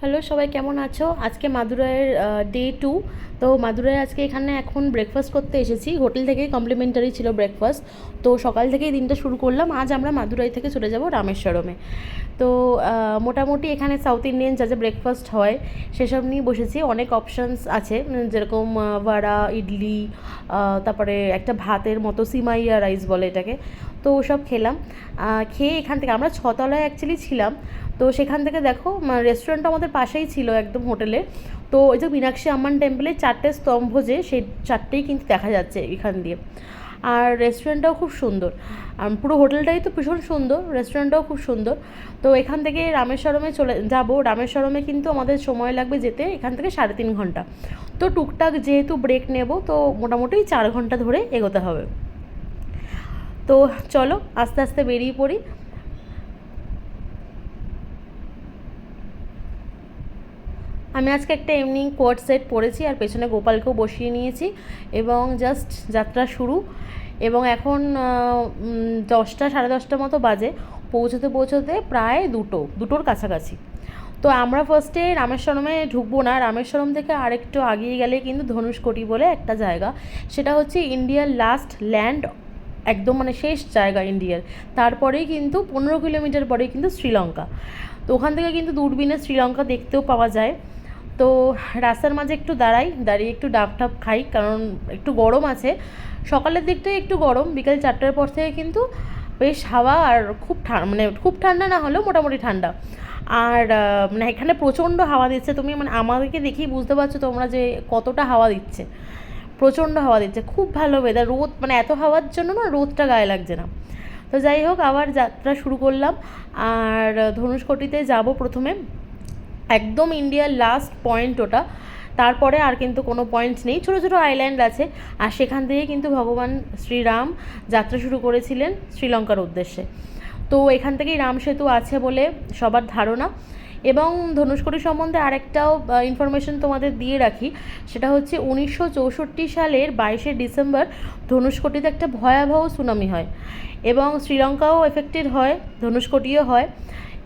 Hello সবাই, কেমন আছো? আজকে মাদুরাইয়ের ডে 2। তো মাদুরাই আজকে এখানে এখন ব্রেকফাস্ট করতে এসেছি। হোটেল থেকেই কমপ্লিমেন্টারি ছিল ব্রেকফাস্ট। তো সকাল থেকেই দিনটা শুরু করলাম। আজ আমরা মাদুরাই থেকে চলে যাব রামেশ্বরমে। তো মোটামুটি এখানে সাউথ ইন্ডিয়ান যা যা ব্রেকফাস্ট হয় সেসব নিয়ে বসেছি। অনেক অপশানস আছে, যেরকম ভাড়া, ইডলি, তারপরে একটা ভাতের মতো সিমাইয়া রাইস বলে এটাকে। তো ওসব খেলাম। খেয়ে এখান থেকে আমরা ছতলায় অ্যাকচুয়ালি ছিলাম। তো সেখান থেকে দেখো রেস্টুরেন্টটা আমাদের পাশেই ছিল একদম হোটেলে। তো ওই যে মীনাক্ষী আম্মান টেম্পলের 4টে স্তম্ভ, যে সেই 4টেই কিন্তু দেখা যাচ্ছে এখান দিয়ে। আর রেস্টুরেন্টটাও খুব সুন্দর। পুরো হোটেলটাই তো ভীষণ সুন্দর, রেস্টুরেন্টটাও খুব সুন্দর। তো এখান থেকে রামেশ্বরমে চলে যাব। রামেশ্বরমে কিন্তু আমাদের সময় লাগবে যেতে এখান থেকে 3.5 ঘন্টা। তো টুকটাক যেহেতু ব্রেক নেব, তো মোটামুটি 4 ঘন্টা ধরে এগোতে হবে। তো চলো আস্তে আস্তে বেরিয়ে পড়ি। আমি আজকে একটা এমনি কোয়ার্ড সেট পরেছি আর পেছনে গোপালকেও বসিয়ে নিয়েছি, এবং জাস্ট যাত্রা শুরু। এবং এখন 10টা 10:30 মতো বাজে। পৌঁছতে পৌঁছতে প্রায় দুটোর কাছাকাছি। তো আমরা ফার্স্টে রামেশ্বরমে ঢুকবো না। রামেশ্বরম থেকে আরেকটু আগিয়ে গেলে কিন্তু ধনুষকোটি বলে একটা জায়গা। সেটা হচ্ছে ইন্ডিয়ার লাস্ট ল্যান্ড, একদম মানে শেষ জায়গা ইন্ডিয়ার। তারপরেই কিন্তু 15 কিলোমিটার পরেই কিন্তু শ্রীলঙ্কা। তো ওখান থেকে কিন্তু দূরবীনে শ্রীলঙ্কা দেখতেও পাওয়া যায়। তো রাস্তার মাঝে একটু দাঁড়িয়ে একটু ডাব টাব খাই, কারণ একটু গরম আছে। সকালের দিকটাই একটু গরম, বিকেল 4টার পর থেকে কিন্তু বেশ হাওয়া, আর খুব ঠান্ডা, মানে খুব ঠান্ডা না হলেও মোটামুটি ঠান্ডা। আর মানে এখানে প্রচণ্ড হাওয়া দিচ্ছে। তুমি মানে আমাদেরকে দেখেই বুঝতে পারছো তোমরা যে কতটা হাওয়া দিচ্ছে। প্রচণ্ড হাওয়া দিচ্ছে, খুব ভালো ওয়েদার। রোদ মানে এত হাওয়ার জন্য না রোদটা গায়ে লাগছে না। তো যাই হোক, আবার যাত্রা শুরু করলাম। আর ধনুষকোটিতে যাব প্রথমে। একদম ইন্ডিয়ার লাস্ট পয়েন্ট ওটা। তারপরে আর কিন্তু কোনো পয়েন্ট নেই, ছোটো ছোটো আইল্যান্ড আছে। আর সেখান থেকে কিন্তু ভগবান শ্রীরাম যাত্রা শুরু করেছিলেন শ্রীলঙ্কার উদ্দেশ্যে। তো এখান থেকেই রাম সেতু আছে বলে সবার ধারণা। এবং ধনুষকোটি সম্বন্ধে আরেকটাও ইনফরমেশন তোমাদের দিয়ে রাখি। সেটা হচ্ছে 1964 সালের 22শে ডিসেম্বর ধনুষকোটিতে একটা ভয়াবহ সুনামি হয়, এবং শ্রীলঙ্কাও এফেক্টেড হয়, ধনুষকোটিও হয়।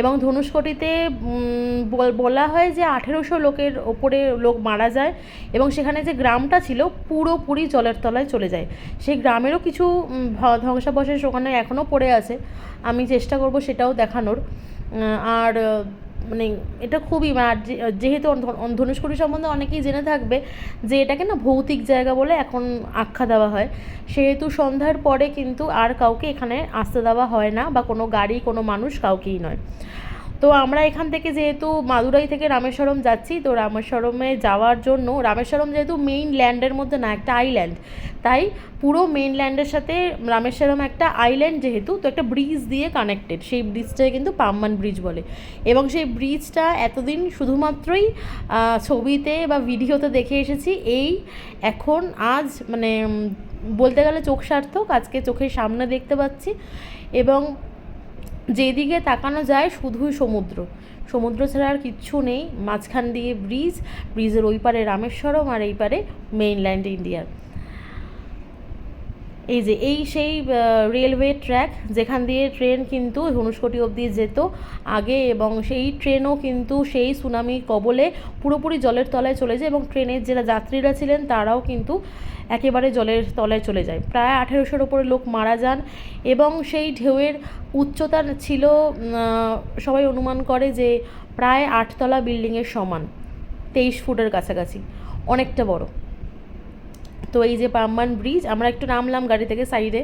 এবং ধনুষকোটিতে বলা হয় যে 1800 লোকের ওপরে লোক মারা যায়, এবং সেখানে যে গ্রামটা ছিল পুরোপুরি জলের তলায় চলে যায়। সেই গ্রামেরও কিছু ধ্বংসাবশেষ ওখানে এখনও পড়ে আছে। আমি চেষ্টা করব সেটাও দেখানোর। আর মানে এটা খুবই, যেহেতু ধনুষকোটি সম্বন্ধে অনেকেই জেনে থাকবে যে এটাকে না ভৌতিক জায়গা বলে এখন আখ্যা দেওয়া হয়, সেহেতু সন্ধ্যার পরে কিন্তু আর কাউকে এখানে আসতে দেওয়া হয় না, বা কোনো গাড়ি কোনো মানুষ কাউকেই নয়। তো আমরা এখান থেকে যেহেতু মাদুরাই থেকে রামেশ্বরম যাচ্ছি, তো রামেশ্বরমে যাওয়ার জন্য, রামেশ্বরম যেহেতু মেইন ল্যান্ডের মধ্যে না, একটা আইল্যান্ড, তাই পুরো মেইন ল্যান্ডের সাথে রামেশ্বরম একটা আইল্যান্ড যেহেতু, তো একটা ব্রিজ দিয়ে কানেক্টেড। সেই ব্রিজটাকে কিন্তু পাম্বান ব্রিজ বলে। এবং সেই ব্রিজটা এতদিন শুধুমাত্রই ছবিতে বা ভিডিওতে দেখে এসেছি। এই এখন আজ মানে বলতে গেলে চোখ সার্থক, আজকে চোখের সামনে দেখতে পাচ্ছি। এবং যেদিকে তাকানো যায় শুধুই সমুদ্র, সমুদ্র ছাড়া আর কিচ্ছু নেই। মাঝখান দিয়ে ব্রিজের ওই পারে রামেশ্বরম, আর এই পারে মেইনল্যান্ড ইন্ডিয়ার। এই যে সেই রেলওয়ে ট্র্যাক, যেখান দিয়ে ট্রেন কিন্তু ধনুষকোটি অবধি যেত আগে, এবং সেই ট্রেনও কিন্তু সেই সুনামি কবলে পুরোপুরি জলের তলায় চলে যায়, এবং ট্রেনের যারা যাত্রীরা ছিলেন তারাও কিন্তু একেবারে জলের তলায় চলে যায়। প্রায় 1800-র ওপরে লোক মারা যান। এবং সেই ঢেউয়ের উচ্চতা ছিল, সবাই অনুমান করে যে প্রায় 8তলা বিল্ডিংয়ের সমান, 23 ফুটের কাছাকাছি, অনেকটা বড়। তো এই যে পাম্বান ব্রিজ, আমরা একটু নামলাম গাড়ি থেকে সাইডে,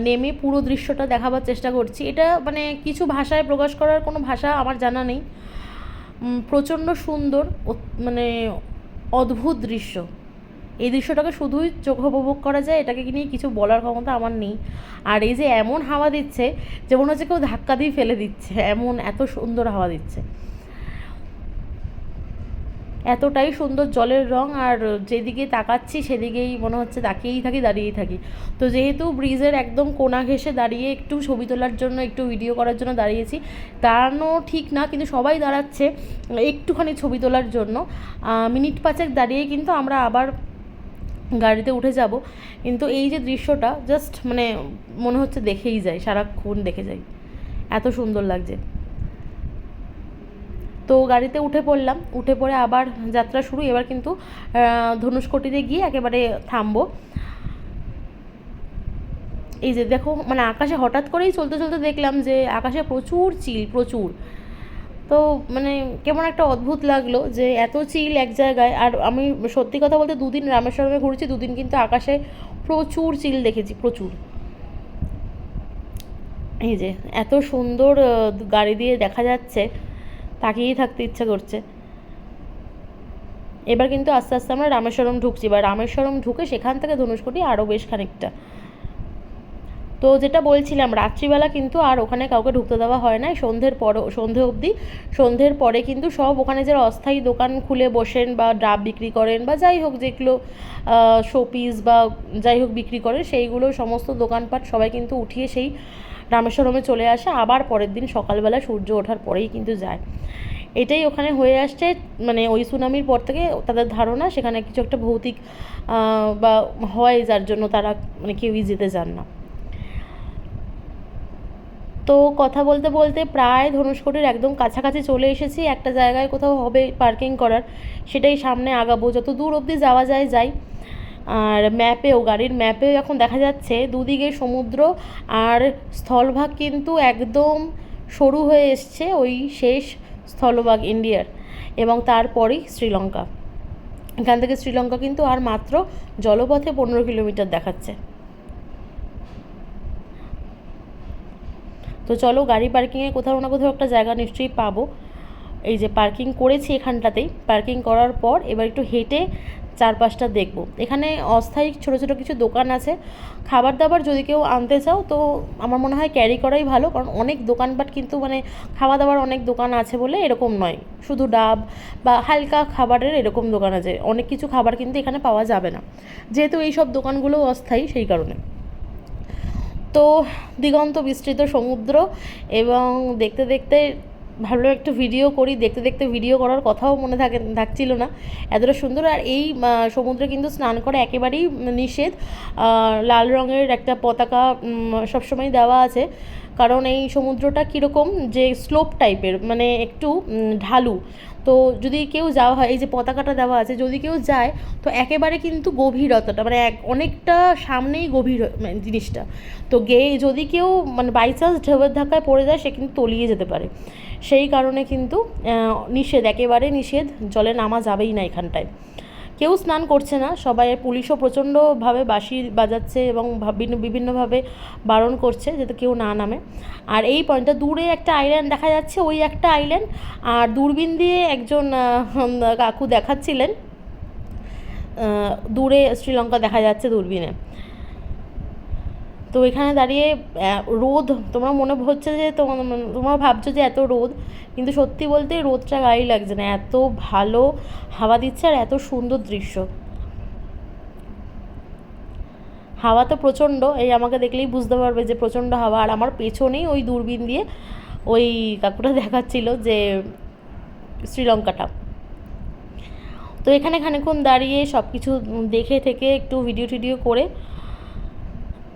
নেমে পুরো দৃশ্যটা দেখাবার চেষ্টা করছি। এটা মানে কিছু ভাষায় প্রকাশ করার কোনো ভাষা আমার জানা নেই। প্রচণ্ড সুন্দর, মানে অদ্ভুত দৃশ্য। এই দৃশ্যটাকে শুধুই চোখ উপভোগ করা যায়, এটাকে নিয়ে কিছু বলার ক্ষমতা আমার নেই। আর এই যে এমন হাওয়া দিচ্ছে যে মনে হচ্ছে কেউ ধাক্কা দিয়ে ফেলে দিচ্ছে, এমন এত সুন্দর হাওয়া দিচ্ছে, এতটাই সুন্দর জলের রং। আর যেদিকে তাকাচ্ছি সেদিকেই মনে হচ্ছে দাঁড়িয়েই থাকি। তো যেহেতু ব্রিজের একদম কোনা ঘেঁষে দাঁড়িয়ে একটু ছবি তোলার জন্য, একটু ভিডিও করার জন্য দাঁড়িয়েছি। দাঁড়ানো ঠিক না, কিন্তু সবাই দাঁড়াচ্ছে একটুখানি ছবি তোলার জন্য। মিনিট 5 দাঁড়িয়ে কিন্তু আমরা আবার গাড়িতে উঠে যাব। কিন্তু এই যে দৃশ্যটা জাস্ট মানে মনে হচ্ছে দেখেই যাই, সারাক্ষণ দেখে যাই, এত সুন্দর লাগছে। তো গাড়িতে উঠে পড়লাম, উঠে পড়ে আবার যাত্রা শুরু। এবার কিন্তু ধনুষকোটিতে গিয়ে একেবারে থামবো। এই যে দেখো, মানে আকাশে হঠাৎ করেই চলতে চলতে দেখলাম যে আকাশে প্রচুর চিল, প্রচুর। তো মানে কেমন একটা অদ্ভুত লাগলো যে এত চিল এক জায়গায়। আর আমি সত্যি কথা বলতে 2 দিন রামেশ্বরমে ঘুরেছি, 2 দিন কিন্তু আকাশে প্রচুর চিল দেখেছি, প্রচুর। এই যে এত সুন্দর গাড়ি দিয়ে দেখা যাচ্ছে, তাকিয়েই থাকতে ইচ্ছা করছে। এবার কিন্তু আস্তে আস্তে আমরা রামেশ্বরম ঢুকছি, বা রামেশ্বরম ঢুকে সেখান থেকে ধনুষকোটি আরও বেশ খানিকটা। তো যেটা বলছিলাম, রাত্রিবেলা কিন্তু আর ওখানে কাউকে ঢুকতে দেওয়া হয় না সন্ধে অবধি। সন্ধ্যের পরে কিন্তু সব ওখানে যারা অস্থায়ী দোকান খুলে বসেন বা ডাব বিক্রি করেন বা যাই হোক যেগুলো শোপিস বা যাই হোক বিক্রি করে, সেইগুলো সমস্ত দোকানপাট সবাই কিন্তু উঠিয়ে সেই রামেশ্বরমে চলে আসে। আবার পরের দিন সকালবেলা সূর্য ওঠার পরেই কিন্তু যায়। এটাই ওখানে হয়ে আসছে, মানে ওই সুনামির পর থেকে তাদের ধারণা সেখানে কিছু একটা ভৌতিক বা হয়, যার জন্য তারা মানে কেউই যেতে চান না। তো কথা বলতে বলতে প্রায় ধনুষকোটির একদম কাছাকাছি চলে এসেছি। একটা জায়গায় কোথাও হবে পার্কিং করার, সেটাই সামনে আগাবো, যত দূর অবধি যাওয়া যায় যাই। আর গাড়ির ম্যাপেও এখন দেখা যাচ্ছে দুদিকে সমুদ্র, আর স্থলভাগ কিন্তু একদম সরু হয়ে এসছে, ওই শেষ স্থলভাগ ইন্ডিয়ার, এবং তারপরেই শ্রীলঙ্কা। এখান থেকে শ্রীলঙ্কা কিন্তু আর মাত্র জলপথে 15 কিলোমিটার দেখাচ্ছে। তো চলো, গাড়ি পার্কিংয়ে কোথাও না কোথাও একটা জায়গা নিশ্চয়ই পাবো। এই যে পার্কিং করেছি এখানটাতেই, পার্কিং করার পর এবার একটু হেঁটে চারপাশটা দেখবো। এখানে অস্থায়ী ছোটো ছোটো কিছু দোকান আছে, খাবার দাবার যদি কেউ আনতে চাও তো আমার মনে হয় ক্যারি করাই ভালো, কারণ অনেক দোকানপাট কিন্তু মানে খাওয়া দাওয়ার অনেক দোকান আছে বলে এরকম নয়, শুধু ডাব বা হালকা খাবারের এরকম দোকান আছে, অনেক কিছু খাবার কিন্তু এখানে পাওয়া যাবে না, যেহেতু এই সব দোকানগুলো অস্থায়ী সেই কারণে। তো দিগন্ত বিস্তৃত সমুদ্র, এবং দেখতে দেখতে ভাবলাম একটু ভিডিও করি। দেখতে দেখতে ভিডিও করার কথাও মনে থাকছিল না, এতটা সুন্দর। আর এই সমুদ্রে কিন্তু স্নান করা একেবারেই নিষেধ। লাল রঙের একটা পতাকা সবসময় দেওয়া আছে, কারণ এই সমুদ্রটা কীরকম যে স্লোপ টাইপের, মানে একটু ঢালু। তো যদি কেউ যাওয়া হয়, এই যে পতাকাটা দেওয়া আছে, যদি কেউ যায় তো একেবারে কিন্তু গভীরতাটা মানে অনেকটা সামনেই গভীর জিনিসটা। তো যদি কেউ মানে বাই চান্স ঢেউয়ের ধাক্কায় পড়ে যায়, সে কিন্তু তলিয়ে যেতে পারে। সেই কারণে কিন্তু নিষেধ, একেবারে নিষেধ, জলে নামা যাবেই না এখানটায়। কেউ স্নান করছে না, সবাই, পুলিশও প্রচণ্ডভাবে বাঁশি বাজাচ্ছে এবং বিভিন্নভাবে বারণ করছে যাতে কেউ না নামে। আর এই পয়েন্টটা দূরে একটা আইল্যান্ড দেখা যাচ্ছে, ওই একটা আইল্যান্ড। আর দূরবীন দিয়ে একজন কাকু দেখাচ্ছিলেন দূরে শ্রীলঙ্কা দেখা যাচ্ছে দূরবীনে। তো এখানে দাঁড়িয়ে রোদ, তোমরা মনে হচ্ছে যে তোমরা ভাবছো যে এত রোদ, কিন্তু সত্যি বলতে রোদটা গায়ে লাগছে না, এত ভালো হাওয়া দিচ্ছে আর এত সুন্দর দৃশ্য। হাওয়া তো প্রচণ্ড, এই আমাকে দেখলেই বুঝতে পারবে যে প্রচণ্ড হাওয়া। আর আমার পেছনেই ওই দূরবীন দিয়ে ওই কাকুটা দেখাচ্ছিল যে শ্রীলঙ্কাটা। তো এখানে খানিকক্ষণ দাঁড়িয়ে সব কিছু দেখে থেকে একটু ভিডিও করে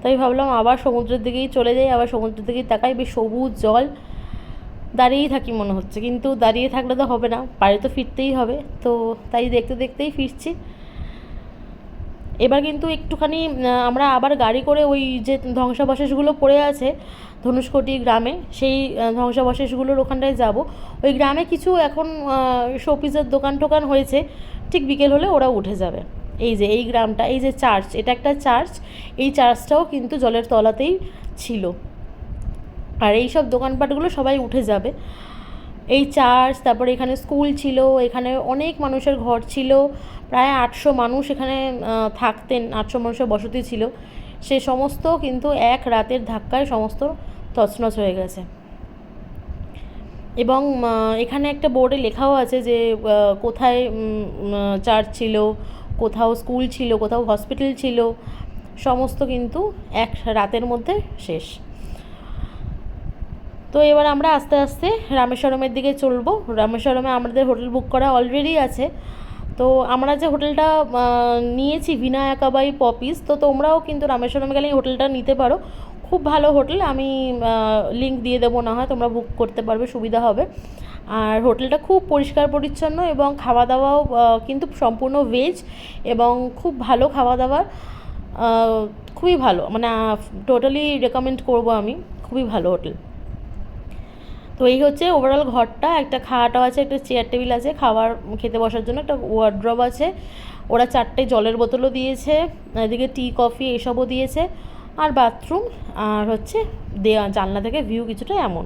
তাই ভাবলাম আবার সমুদ্রের দিকেই চলে যাই, আবার সমুদ্রের দিকেই তাকাই, বেশ সবুজ জল, দাঁড়িয়েই থাকি মনে হচ্ছে, কিন্তু দাঁড়িয়ে থাকলে তো হবে না, বাড়ি তো ফিরতেই হবে। তো তাই দেখতে দেখতেই ফিরছি। এবার কিন্তু একটুখানি আমরা আবার গাড়ি করে ওই যে ধ্বংসাবশেষগুলো পড়ে আছে ধনুষকোটি গ্রামে, সেই ধ্বংসাবশেষগুলোর ওখানটায় যাব। ওই গ্রামে কিছু এখন শোপিসের দোকান টোকান হয়েছে, ঠিক বিকেল হলে ওরা উঠে যাবে। এই যে এই গ্রামটা, এই যে চার্চ, এটা একটা চার্চ, এই চার্চটাও কিন্তু জলের তলাতেই ছিল। আর এই সব দোকানপাটগুলো সবাই উঠে যাবে। এই চার্চ, তারপরে এখানে স্কুল ছিল, এখানে অনেক মানুষের ঘর ছিল, প্রায় 800 মানুষ এখানে থাকতেন, 800 মানুষের বসতি ছিল। সে সমস্ত কিন্তু এক রাতের ধাক্কায় সমস্ত তছনছ হয়ে গেছে। এবং এখানে একটা বোর্ডে লেখাও আছে যে কোথায় চার্চ ছিল, কোথাও স্কুল ছিল, কোথাও হসপিটাল ছিল, সমস্ত কিন্তু এক রাতের মধ্যে শেষ। তো এবার আমরা আস্তে আস্তে রামেশ্বরমের দিকে চলবো। রামেশ্বরমে আমাদের হোটেল বুক করা অলরেডি আছে। তো আমরা যে হোটেলটা নিয়েছি ভিনায়াকাবাই পপিস, তো তোমরাও কিন্তু রামেশ্বরমে গেলে এই হোটেলটা নিতে পারো, খুব ভালো হোটেল। আমি লিঙ্ক দিয়ে দেবো, না হয় তোমরা বুক করতে পারবে, সুবিধা হবে। আর হোটেলটা খুব পরিষ্কার পরিচ্ছন্ন এবং খাওয়া দাওয়াও কিন্তু সম্পূর্ণ ভেজ এবং খুব ভালো খাওয়া দাওয়ার, খুবই ভালো, মানে টোটালি রেকমেন্ড করব আমি, খুবই ভালো হোটেল। তো এই হচ্ছে ওভারঅল ঘরটা। একটা খাটও আছে, একটা চেয়ার টেবিল আছে খাবার খেতে বসার জন্য, একটা ওয়ার্ড্রব আছে, ওরা 4টে জলের বোতলও দিয়েছে, এদিকে টি কফি এসবও দিয়েছে, আর বাথরুম, আর হচ্ছে জানলা থেকে ভিউ কিছুটা এমন।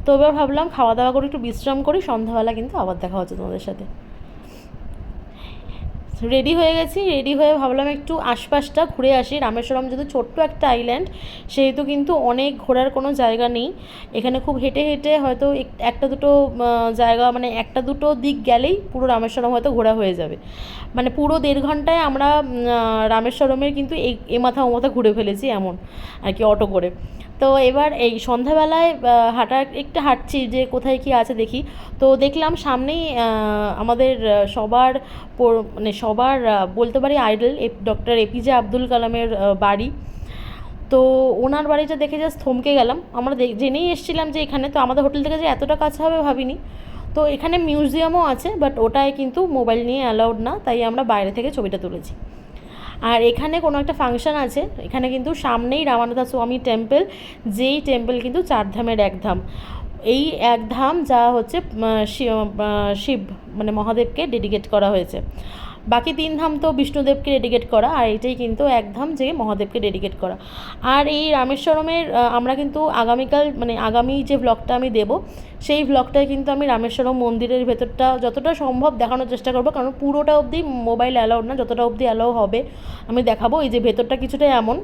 তো এবার ভাবলাম খাওয়া দাওয়া করে একটু বিশ্রাম করি, সন্ধ্যাবেলা কিন্তু আবার দেখা হচ্ছে তোমাদের সাথে। রেডি হয়ে গেছি, রেডি হয়ে ভাবলাম একটু আশপাশটা ঘুরে আসি। রামেশ্বরম যেহেতু ছোট্ট একটা আইল্যান্ড, সেহেতু কিন্তু অনেক ঘোরার কোনো জায়গা নেই এখানে। খুব হেঁটে হেঁটে হয়তো একটা দুটো জায়গা, মানে একটা দুটো দিক গেলেই পুরো রামেশ্বরম হয়তো ঘোরা হয়ে যাবে। মানে পুরো 1.5 ঘন্টায় আমরা রামেশ্বরমের কিন্তু এ মাথা ও মাথা ঘুরে ফেলেছি এমন আর কি, অটো করে। তো এবার এই সন্ধ্যাবেলায় একটু হাঁটছি যে কোথায় কী আছে দেখি। তো দেখলাম সামনেই আমাদের মানে সবার বলতে পারি আইডল ডক্টর এপিজে আব্দুল কালামের বাড়ি। তো ওনার বাড়িটা দেখে জাস্ট থমকে গেলাম। আমরা জেনেই এসেছিলাম যে এখানে, তো আমাদের হোটেল থেকে যে এতটা কাছে হবে ভাবিনি। তো এখানে মিউজিয়ামও আছে, বাট ওটায় কিন্তু মোবাইল নিয়ে অ্যালাউড না, তাই আমরা বাইরে থেকে ছবিটা তুলেছি। আর এখানে কোনো একটা ফাংশন আছে, এখানে কিন্তু সামনেই রামানাথা স্বামী টেম্পল, যেই টেম্পল কিন্তু 4 ধামের এক ধাম। এই এক ধাম যা হচ্ছে শিব মানে মহাদেবকে ডেডিকেট করা হয়েছে। বাকি 3 ধাম তো বিষ্ণুদেবকে ডেডিকেট করা, আর এটাই কিন্তু এক ধাম যে মহাদেবকে ডেডিকেট করা। আর এই রামেশ্বরমের আমরা কিন্তু আগামীকাল, মানে আগামী যে ব্লগটা আমি দেব, সেই ব্লগটায় কিন্তু আমি রামেশ্বরম মন্দিরের ভেতরটা যতটা সম্ভব দেখানোর চেষ্টা করবো, কারণ পুরোটা অবধি মোবাইল অ্যালাউড না, যতটা অবধি অ্যালাউ হবে আমি দেখাবো। এই যে ভেতরটা কিছুটা এমন,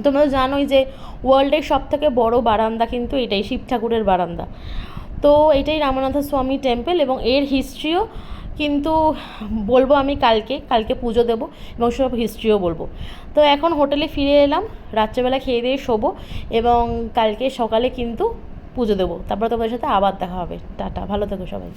তোমরা জানোই যে ওয়ার্ল্ডের সবথেকে বড় বারান্দা কিন্তু এটাই, শিব ঠাকুরের বারান্দা। তো এটাই রামনাথ স্বামী টেম্পল, এবং এর হিস্ট্রিও কিন্তু বলবো আমি কালকে পুজো দেবো এবং সব হিস্ট্রিও বলবো। তো এখন হোটেলে ফিরে এলাম, রাত্রেবেলা খেয়ে দিয়ে শোবো এবং কালকে সকালে কিন্তু পুজো দেবো। তারপর তোমাদের সাথে আবার দেখা হবে। টাটা, ভালো থেকো সবাই।